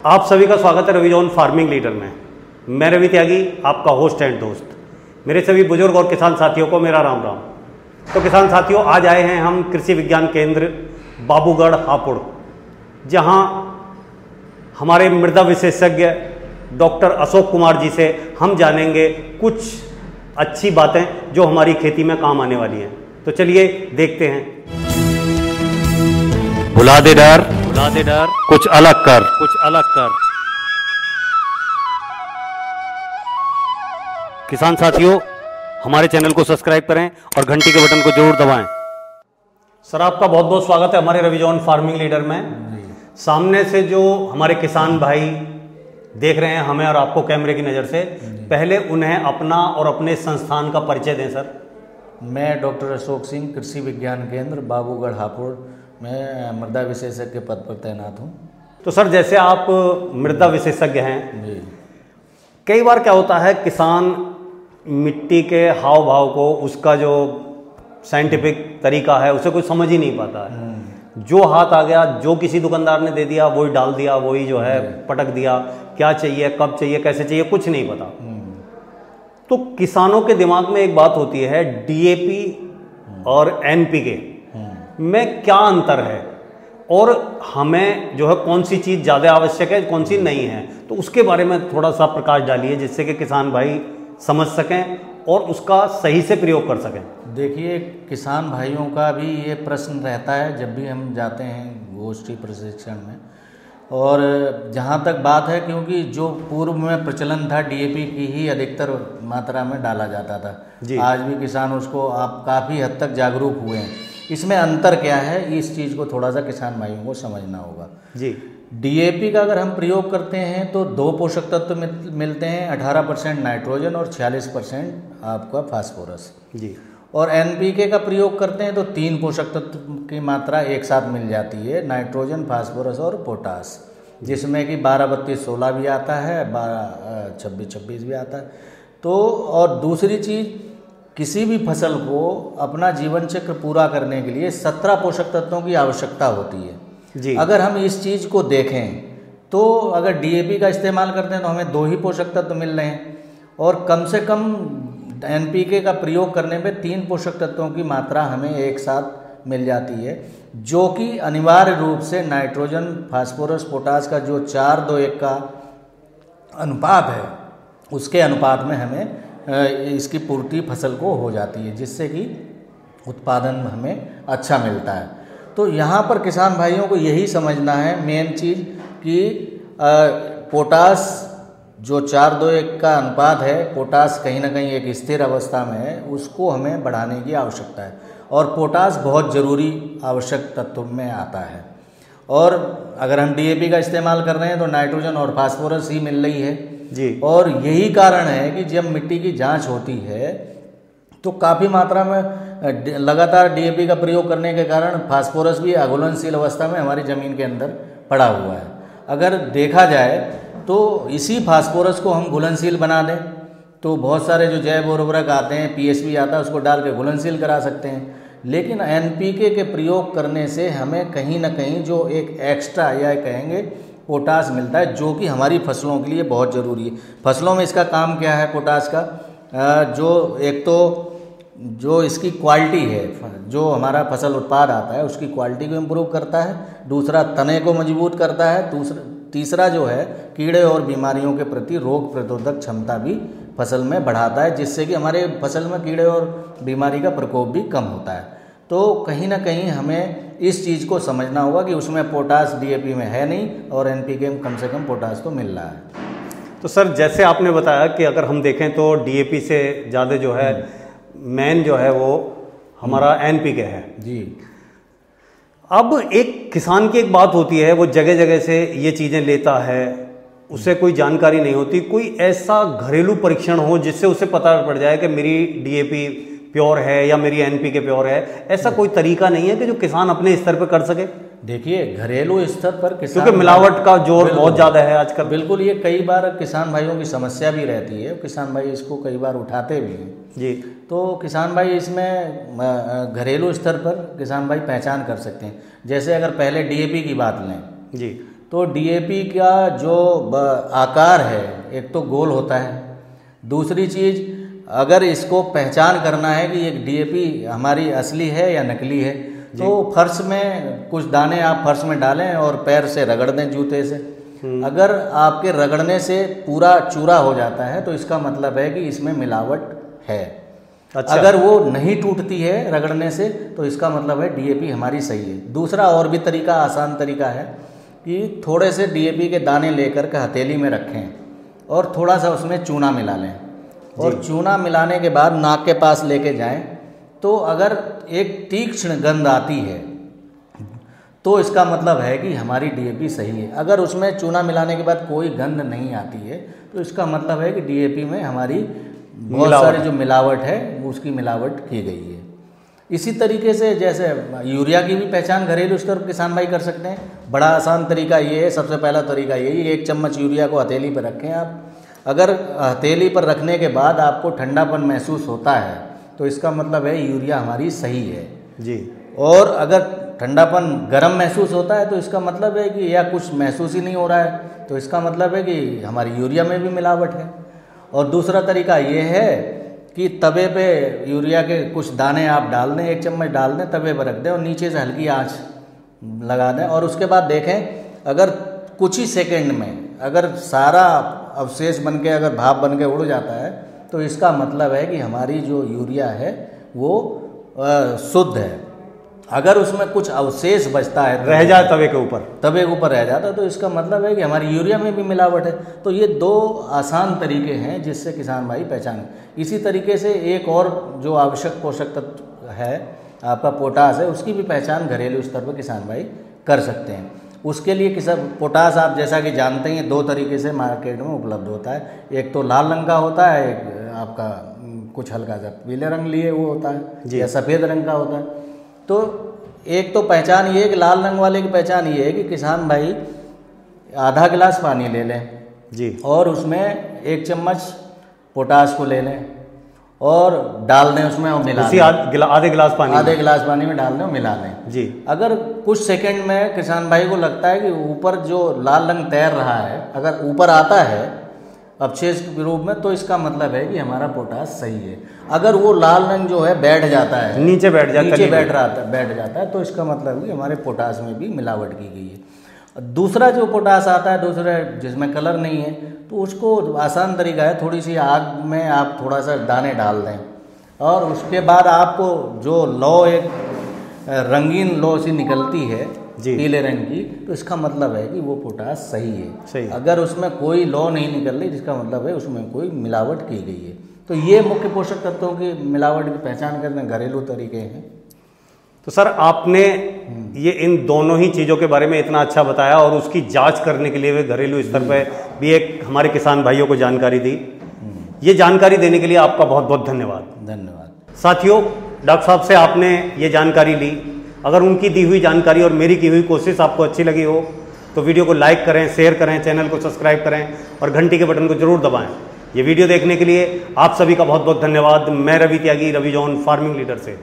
आप सभी का स्वागत है रवि जॉन फार्मिंग लीडर में। मैं रवि त्यागी, आपका होस्ट एंड दोस्त। मेरे सभी बुजुर्ग और किसान साथियों को मेरा राम राम। तो किसान साथियों, आज आए हैं हम कृषि विज्ञान केंद्र बाबूगढ़ हापुड़, जहां हमारे मृदा विशेषज्ञ डॉक्टर अशोक कुमार जी से हम जानेंगे कुछ अच्छी बातें जो हमारी खेती में काम आने वाली हैं। तो चलिए देखते हैं। भुला दे डर, कुछ अलग कर। किसान साथियों, हमारे चैनल को सब्सक्राइब करें और घंटी के बटन को जरूर दबाएं। सर, आपका बहुत बहुत स्वागत है हमारे रवि जॉन फार्मिंग लीडर में। सामने से जो हमारे किसान भाई देख रहे हैं हमें और आपको कैमरे की नज़र से, पहले उन्हें अपना और अपने संस्थान का परिचय दें सर। मैं डॉक्टर अशोक सिंह, कृषि विज्ञान केंद्र बाबूगढ़ हापुड़ में मृदा विशेषज्ञ के पद पर तैनात हूँ। तो सर, जैसे आप मृदा विशेषज्ञ हैं जी, कई बार क्या होता है, किसान मिट्टी के हाव भाव को, उसका जो साइंटिफिक तरीका है उसे कोई समझ ही नहीं पाता है। जो हाथ आ गया, जो किसी दुकानदार ने दे दिया वही डाल दिया, वही जो है पटक दिया। क्या चाहिए, कब चाहिए, कैसे चाहिए, कुछ नहीं पता। तो किसानों के दिमाग में एक बात होती है, डीएपी और एनपीके में क्या अंतर है और हमें जो है कौन सी चीज़ ज़्यादा आवश्यक है, कौन सी नहीं है। तो उसके बारे में थोड़ा सा प्रकाश डालिए, जिससे कि किसान भाई समझ सकें और उसका सही से प्रयोग कर सकें। देखिए, किसान भाइयों का भी ये प्रश्न रहता है जब भी हम जाते हैं गोष्ठी प्रशिक्षण में। और जहाँ तक बात है, क्योंकि जो पूर्व में प्रचलन था डीएपी की ही अधिकतर मात्रा में डाला जाता था जी। आज भी किसान उसको आप काफ़ी हद तक जागरूक हुए हैं। इसमें अंतर क्या है, इस चीज़ को थोड़ा सा किसान भाइयों को समझना होगा जी। डीएपी का अगर हम प्रयोग करते हैं तो 2 पोषक तत्व मिलते हैं, 18% नाइट्रोजन और 46% आपका फास्फोरस जी। और एनपीके का प्रयोग करते हैं तो 3 पोषक तत्व की मात्रा एक साथ मिल जाती है, नाइट्रोजन, फास्फोरस और पोटास, जिसमें कि 12-32-16 भी आता है, 12-26-26 भी आता है। तो और दूसरी चीज़, किसी भी फसल को अपना जीवन चक्र पूरा करने के लिए 17 पोषक तत्वों की आवश्यकता होती है जी। अगर हम इस चीज़ को देखें तो अगर डीएपी का इस्तेमाल करते हैं तो हमें 2 ही पोषक तत्व मिल रहे हैं, और कम से कम एनपीके का प्रयोग करने पे 3 पोषक तत्वों की मात्रा हमें एक साथ मिल जाती है, जो कि अनिवार्य रूप से नाइट्रोजन, फास्फोरस, पोटास का जो 4:2:1 का अनुपात है, उसके अनुपात में हमें इसकी पूर्ति फसल को हो जाती है, जिससे कि उत्पादन हमें अच्छा मिलता है। तो यहाँ पर किसान भाइयों को यही समझना है मेन चीज़ कि पोटास जो 4:2:1 का अनुपात है, पोटास कहीं ना कहीं एक स्थिर अवस्था में है, उसको हमें बढ़ाने की आवश्यकता है। और पोटास बहुत ज़रूरी आवश्यक तत्व में आता है। और अगर हम डीएपी का इस्तेमाल कर रहे हैं तो नाइट्रोजन और फास्फोरस ही मिल रही है जी। और यही कारण है कि जब मिट्टी की जांच होती है तो काफ़ी मात्रा में लगातार डीएपी का प्रयोग करने के कारण फास्फोरस भी अघुलनशील अवस्था में हमारी ज़मीन के अंदर पड़ा हुआ है। अगर देखा जाए तो इसी फास्फोरस को हम घुलनशील बना दें तो बहुत सारे जो जैव उर्वरक आते हैं, पीएसपी आता है, उसको डाल के घुलनशील करा सकते हैं। लेकिन एनपीके के प्रयोग करने से हमें कहीं ना कहीं जो एक एक्स्ट्रा या कहेंगे पोटास मिलता है, जो कि हमारी फसलों के लिए बहुत ज़रूरी है। फसलों में इसका काम क्या है पोटास का, जो एक तो जो इसकी क्वालिटी है, जो हमारा फसल उत्पाद आता है उसकी क्वालिटी को इम्प्रूव करता है, दूसरा तने को मजबूत करता है, तीसरा जो है कीड़े और बीमारियों के प्रति रोग प्रतिरोधक क्षमता भी फसल में बढ़ाता है, जिससे कि हमारे फसल में कीड़े और बीमारी का प्रकोप भी कम होता है। तो कहीं ना कहीं हमें इस चीज़ को समझना होगा कि उसमें पोटास डीएपी में है नहीं और एनपीके में कम से कम पोटास तो मिल रहा है। तो सर, जैसे आपने बताया कि अगर हम देखें तो डीएपी से ज़्यादा जो है मेन जो है वो हमारा एनपीके है जी। अब एक किसान की एक बात होती है, वो जगह जगह से ये चीज़ें लेता है, उसे कोई जानकारी नहीं होती। कोई ऐसा घरेलू परीक्षण हो जिससे उसे पता पड़ जाए कि मेरी डीएपी प्योर है या मेरी एनपीके प्योर है, ऐसा कोई तरीका नहीं है कि जो किसान अपने स्तर पर कर सके? देखिए, घरेलू स्तर पर किसान, क्योंकि मिलावट का जोर बहुत ज़्यादा है आजकल। बिल्कुल, ये कई बार किसान भाइयों की समस्या भी रहती है, किसान भाई इसको कई बार उठाते भी हैं जी। तो किसान भाई इसमें घरेलू स्तर पर किसान भाई पहचान कर सकते हैं। जैसे अगर पहले डीएपी की बात लें जी, तो डीएपी का जो आकार है, एक तो गोल होता है, दूसरी चीज़ अगर इसको पहचान करना है कि एक डीएपी हमारी असली है या नकली है, तो फर्श में कुछ दाने आप फर्श में डालें और पैर से रगड़ दें जूते से। अगर आपके रगड़ने से पूरा चूरा हो जाता है तो इसका मतलब है कि इसमें मिलावट है। अच्छा। अगर वो नहीं टूटती है रगड़ने से तो इसका मतलब है डीएपी हमारी सही है। दूसरा और भी तरीका, आसान तरीका है कि थोड़े से डीएपी के दाने लेकर के हथेली में रखें और थोड़ा सा उसमें चूना मिला लें, और चूना मिलाने के बाद नाक के पास लेके जाएं, तो अगर एक तीक्ष्ण गंध आती है तो इसका मतलब है कि हमारी डीएपी सही है। अगर उसमें चूना मिलाने के बाद कोई गंध नहीं आती है तो इसका मतलब है कि डीएपी में हमारी बहुत सारी जो मिलावट है उसकी मिलावट की गई है। इसी तरीके से जैसे यूरिया की भी पहचान घरेलू स्तर पर किसान भाई कर सकते हैं। बड़ा आसान तरीका ये है, सबसे पहला तरीका यही है, 1 चम्मच यूरिया को हथेली पर रखें आप। अगर हथेली पर रखने के बाद आपको ठंडापन महसूस होता है तो इसका मतलब है यूरिया हमारी सही है जी। और अगर ठंडापन गर्म महसूस होता है तो इसका मतलब है कि या कुछ महसूस ही नहीं हो रहा है तो इसका मतलब है कि हमारी यूरिया में भी मिलावट है। और दूसरा तरीका ये है कि तवे पे यूरिया के कुछ दाने आप डाल दें, 1 चम्मच डाल दें, तवे पर रख दें और नीचे से हल्की आंच लगा दें, और उसके बाद देखें अगर कुछ ही सेकंड में अगर सारा अवशेष बन के अगर भाप बन के उड़ जाता है तो इसका मतलब है कि हमारी जो यूरिया है वो शुद्ध है। अगर उसमें कुछ अवशेष बचता है, रह जाए तवे के ऊपर रह जाता है तो इसका मतलब है कि हमारी यूरिया में भी मिलावट है। तो ये 2 आसान तरीके हैं जिससे किसान भाई पहचान। इसी तरीके से एक और जो आवश्यक पोषक तत्व है आपका पोटास है, उसकी भी पहचान घरेलू स्तर पर किसान भाई कर सकते हैं। उसके लिए पोटास आप जैसा कि जानते हैं 2 तरीके से मार्केट में उपलब्ध होता है। एक तो लाल रंग का होता है, एक आपका कुछ हल्का सा पीले रंग लिए वो होता है या सफ़ेद रंग का होता है। तो एक तो पहचान ये है कि लाल रंग वाले की पहचान ये है कि किसान भाई आधा गिलास पानी ले लें जी, और उसमें 1 चम्मच पोटास को ले लें और डाल दें उसमें और मिला दें। आधे गिलास पानी में डाल दें और मिला दें जी। अगर कुछ सेकंड में किसान भाई को लगता है कि ऊपर जो लाल रंग तैर रहा है अगर ऊपर आता है अवशेष के रूप में, तो इसका मतलब है कि हमारा पोटास सही है। अगर वो लाल रंग जो है बैठ जाता है, नीचे बैठ जाता है तो इसका मतलब है कि हमारे पोटास में भी मिलावट की गई है। दूसरा जो पोटास आता है दूसरा जिसमें कलर नहीं है, तो उसको आसान तरीका है, थोड़ी सी आग में आप थोड़ा सा दाने डाल दें और उसके बाद आपको जो लौ एक रंगीन लौ सी निकलती है पीले रंग की, तो इसका मतलब है कि वो पोटास सही है। अगर उसमें कोई लौ नहीं निकल रही जिसका मतलब है उसमें कोई मिलावट की गई है। तो ये मुख्य पोषक तत्वों की मिलावट की पहचान करने घरेलू तरीके हैं। तो सर आपने ये इन दोनों ही चीज़ों के बारे में इतना अच्छा बताया और उसकी जांच करने के लिए वे घरेलू स्तर पर भी एक हमारे किसान भाइयों को जानकारी दी। ये जानकारी देने के लिए आपका बहुत बहुत धन्यवाद। साथियों, डॉक्टर साहब से आपने ये जानकारी ली। अगर उनकी दी हुई जानकारी और मेरी की हुई कोशिश आपको अच्छी लगी हो तो वीडियो को लाइक करें, शेयर करें, चैनल को सब्सक्राइब करें और घंटी के बटन को जरूर दबाएं। ये वीडियो देखने के लिए आप सभी का बहुत बहुत धन्यवाद। मैं रवि त्यागी, रवि जॉन फार्मिंग लीडर से।